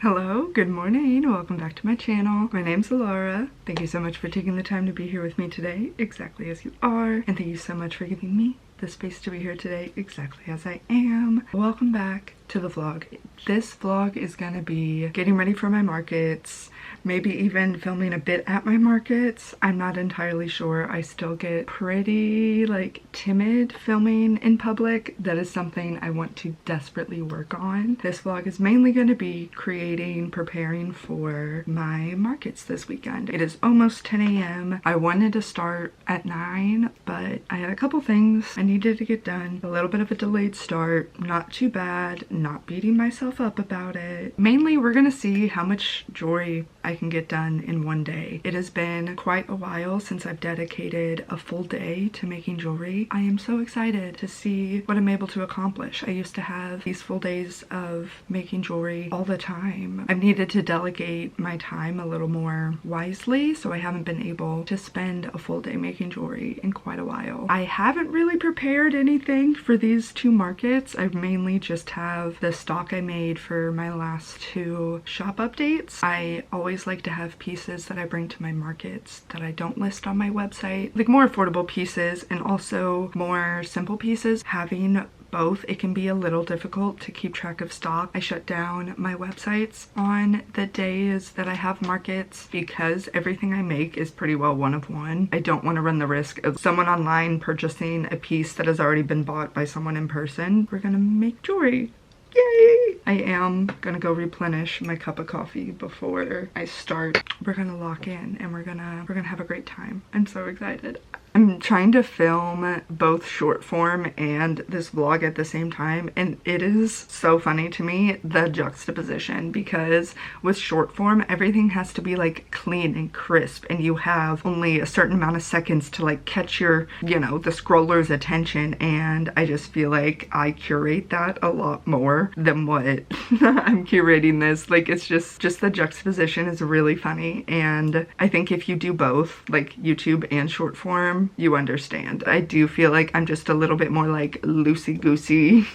Hello, good morning, welcome back to my channel. My name's Elara. Thank you so much for taking the time to be here with me today, exactly as you are. And thank you so much for giving me the space to be here today, exactly as I am. Welcome back to the vlog. This vlog is gonna be getting ready for my markets, maybe even filming a bit at my markets. I'm not entirely sure. I still get pretty timid filming in public. That is something I want to desperately work on. This vlog is mainly going to be preparing for my markets this weekend. It is almost 10 a.m. I wanted to start at 9, but I had a couple things I needed to get done. A little bit of a delayed start, not too bad, not beating myself up about it. Mainly, we're gonna see how much jewelry I can get done in one day. It has been quite a while since I've dedicated a full day to making jewelry. I am so excited to see what I'm able to accomplish. I used to have these full days of making jewelry all the time. I've needed to delegate my time a little more wisely, so I haven't been able to spend a full day making jewelry in quite a while. I haven't really prepared anything for these two markets. I mainly just have the stock I made for my last two shop updates. I always like to have pieces that I bring to my markets that I don't list on my website, like more affordable pieces and also more simple pieces. Having both, it can be a little difficult to keep track of stock. I shut down my websites on the days that I have markets because everything I make is pretty well one of one. I don't want to run the risk of someone online purchasing a piece that has already been bought by someone in person. We're gonna make jewelry. Yay! I am gonna go replenish my cup of coffee before I start. We're gonna lock in and we're gonna have a great time. I'm so excited. I'm trying to film both short form and this vlog at the same time, and it is so funny to me, the juxtaposition, because with short form everything has to be like clean and crisp and you have only a certain amount of seconds to like catch your, the scroller's attention, and I just feel like I curate that a lot more than what I'm curating this. Like, it's just the juxtaposition is really funny, and I think if you do both, like YouTube and short form, you understand. I do feel like I'm just a little bit more like loosey-goosey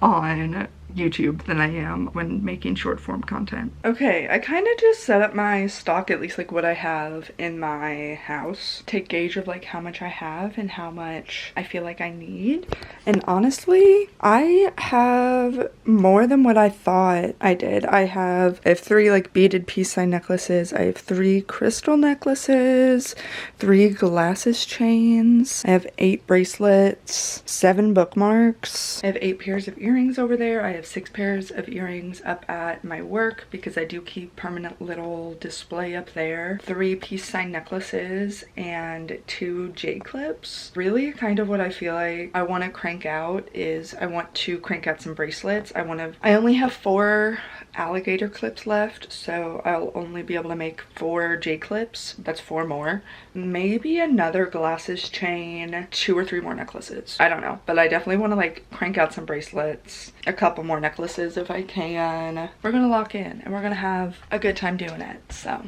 on YouTube than I am when making short form content. Okay, I kind of just set up my stock, at least like what I have in my house, take gauge of like how much I have and how much I feel like I need. And honestly, I have more than what I thought I did. I have 3 like beaded peace sign necklaces, I have 3 crystal necklaces, 3 glasses chains, I have 8 bracelets, 7 bookmarks, I have 8 pairs of earrings over there, I have 6 pairs of earrings up at my work because I do keep permanent little display up there, 3 peace sign necklaces, and 2 J clips. Really kind of what I feel like I want to crank out is I want to crank out some bracelets. I only have 4 alligator clips left, so I'll only be able to make 4 J clips. That's 4 more. Maybe another glasses chain, 2 or 3 more necklaces. I don't know, but I definitely want to like crank out some bracelets, a couple more necklaces if I can. We're gonna lock in and we're gonna have a good time doing it, so.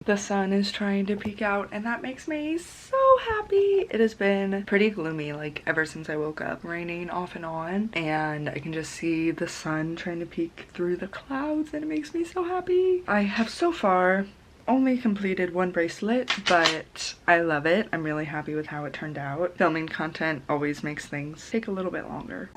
The sun is trying to peek out and that makes me so happy. It has been pretty gloomy like ever since I woke up, raining off and on, and I can just see the sun trying to peek through the clouds and it makes me so happy. I have so far only completed 1 bracelet, but I love it. I'm really happy with how it turned out. Filming content always makes things take a little bit longer.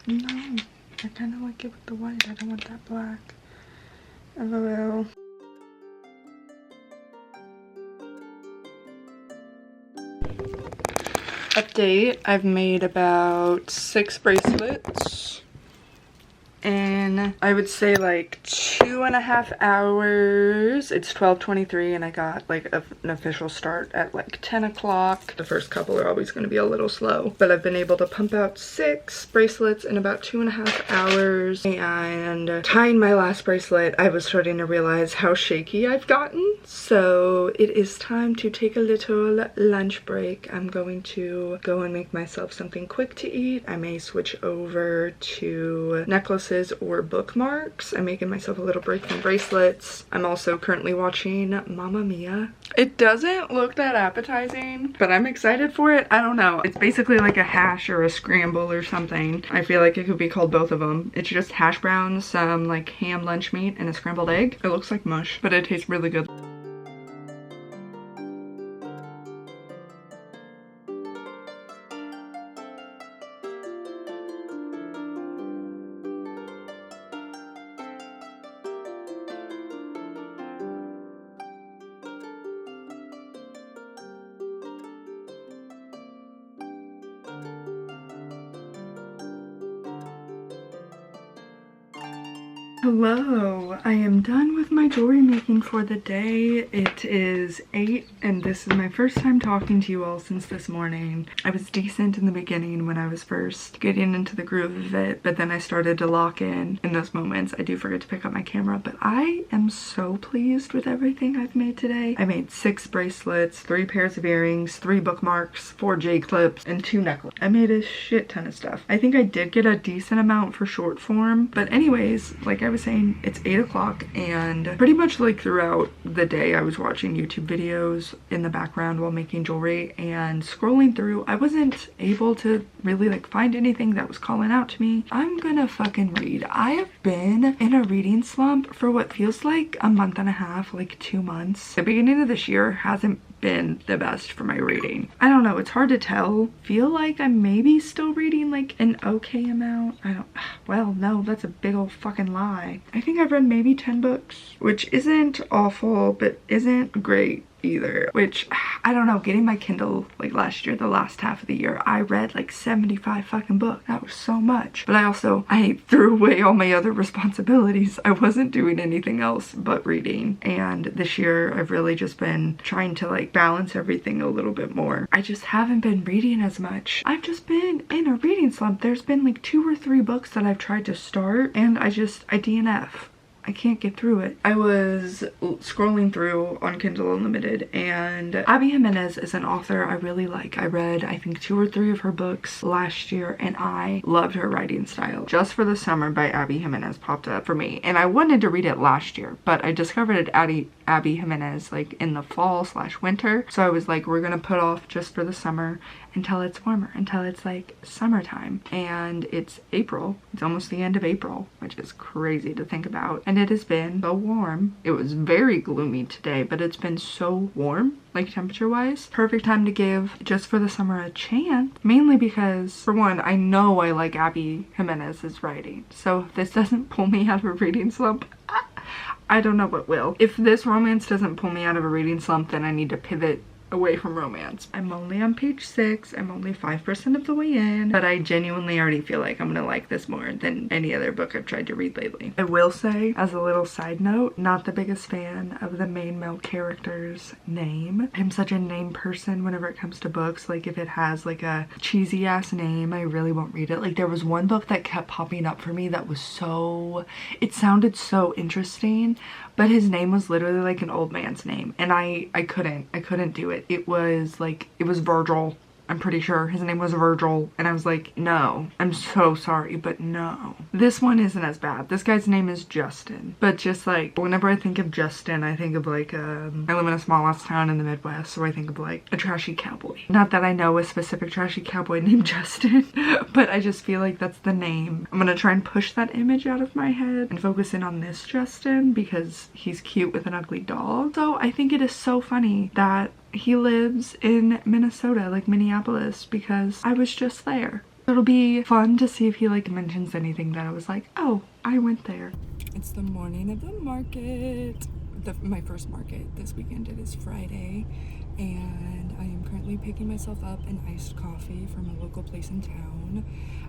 No, I kind of like it with the white. I don't want that black. LOL. Update, I've made about 6 bracelets. And I would say like 2.5 hours. It's 12:23 and I got like an official start at like 10 o'clock. The first couple are always going to be a little slow, but I've been able to pump out 6 bracelets in about 2.5 hours. And tying my last bracelet, I was starting to realize how shaky I've gotten. So it is time to take a little lunch break. I'm going to go and make myself something quick to eat. I may switch over to necklaces or bookmarks. I'm making myself a little break from bracelets. I'm also currently watching Mamma Mia. It doesn't look that appetizing, but I'm excited for it. I don't know. It's basically like a hash or a scramble or something. I feel like it could be called both of them. It's just hash browns, some like ham lunch meat, and a scrambled egg. It looks like mush, but it tastes really good. Hello, I am done with my jewelry making for the day. It is 8 and this is my first time talking to you all since this morning. I was decent in the beginning when I was first getting into the groove of it, but then I started to lock in those moments. I do forget to pick up my camera, but I am so pleased with everything I've made today. I made 6 bracelets, 3 pairs of earrings, 3 bookmarks, 4 J clips, and 2 necklaces. I made a shit ton of stuff. I think I did get a decent amount for short form, but anyways, like I was saying, it's 8 o'clock and pretty much like throughout the day I was watching YouTube videos in the background while making jewelry and scrolling through. I wasn't able to really like find anything that was calling out to me. I'm gonna fucking read. I have been in a reading slump for what feels like a month and a half, like 2 months. The beginning of this year hasn't been the best for my reading. I don't know, it's hard to tell. Feel like I'm maybe still reading like an okay amount. Well, no, that's a big old fucking lie. I think I've read maybe 10 books, which isn't awful, but isn't great either, which I don't know. Getting my Kindle like last year, the last half of the year, I read like 75 fucking books. That was so much. But I threw away all my other responsibilities. I wasn't doing anything else but reading, and this year I've really just been trying to like balance everything a little bit more. I just haven't been reading as much. I've just been in a reading slump. There's been like 2 or 3 books that I've tried to start and I DNF. I can't get through it. I was scrolling through on Kindle Unlimited and Abby Jimenez is an author I really like. I read I think 2 or 3 of her books last year and I loved her writing style. Just for the Summer by Abby Jimenez popped up for me and I wanted to read it last year, but I discovered Abby Jimenez like in the fall/winter, so I was like, we're gonna put off just for the summer until it's warmer, until it's like summertime. And it's April. It's almost the end of April, which is crazy to think about. And it has been so warm. It was very gloomy today, but it's been so warm, like temperature wise. Perfect time to give Just for the Summer a chance, mainly because for one, I know I like Abby Jimenez's writing. So if this doesn't pull me out of a reading slump, I don't know what will. If this romance doesn't pull me out of a reading slump, then I need to pivot away from romance. I'm only on page 6. I'm only 5% of the way in, but I genuinely already feel like I'm gonna like this more than any other book I've tried to read lately. I will say, as a little side note, not the biggest fan of the main male character's name. I'm such a name person whenever it comes to books. Like if it has like a cheesy ass name, I really won't read it. Like there was one book that kept popping up for me that was it sounded so interesting, but his name was literally like an old man's name and I couldn't do it. It was Virgil. I'm pretty sure his name was Virgil, and I was like, no, I'm so sorry, but no. This one isn't as bad. This guy's name is Justin, but just like whenever I think of Justin, I think of like I live in a small ass town in the Midwest, so I think of like a trashy cowboy. Not that I know a specific trashy cowboy named Justin, but I just feel like that's the name. I'm gonna try and push that image out of my head and focus in on this Justin because he's cute with an ugly dog. So I think it is so funny that he lives in Minnesota, like Minneapolis, because I was just there It'll be fun to see if he like mentions anything that I was like, oh, I went there. It's the morning of the market. My first market this weekend. It is Friday, and I am currently picking myself up an iced coffee from a local place in town.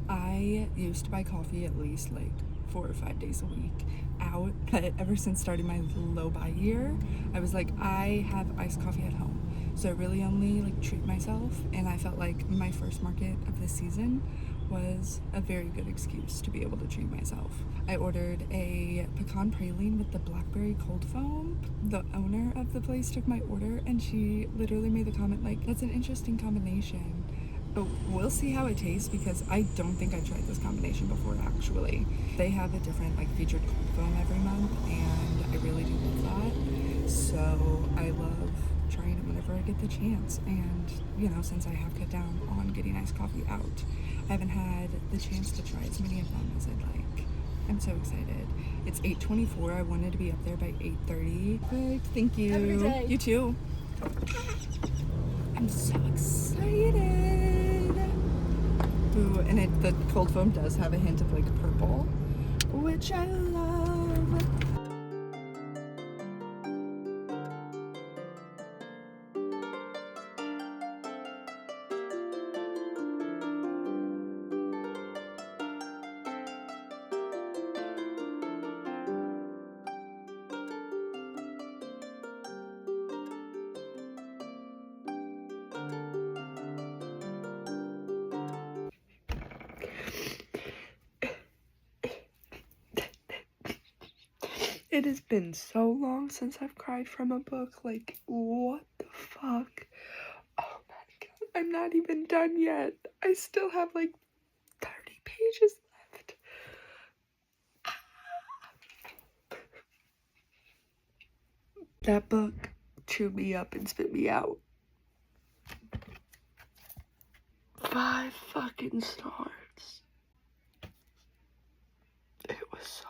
I used to buy coffee at least like 4 or 5 days a week out, but ever since starting my low buy year, I was like, I have iced coffee at home, so I really only like treat myself, and I felt like my first market of this season was a very good excuse to be able to treat myself. I ordered a pecan praline with the blackberry cold foam. The owner of the place took my order, and she literally made the comment like, that's an interesting combination. But we'll see how it tastes, because I don't think I've tried this combination before actually. They have a different like featured cold foam every month, and I really do love that. So I love trying it whenever I get the chance, and you know, since I have cut down on getting iced coffee out, I haven't had the chance to try as many of them as I'd like. I'm so excited. It's 8:24. I wanted to be up there by 8:30. Perfect. Thank you. Have a good day. You too. I'm so excited. Ooh, and the cold foam does have a hint of like purple, which I love. It has been so long since I've cried from a book. Like, what the fuck? Oh my god. I'm not even done yet. I still have like 30 pages left. That book chewed me up and spit me out. 5 fucking stars. It was so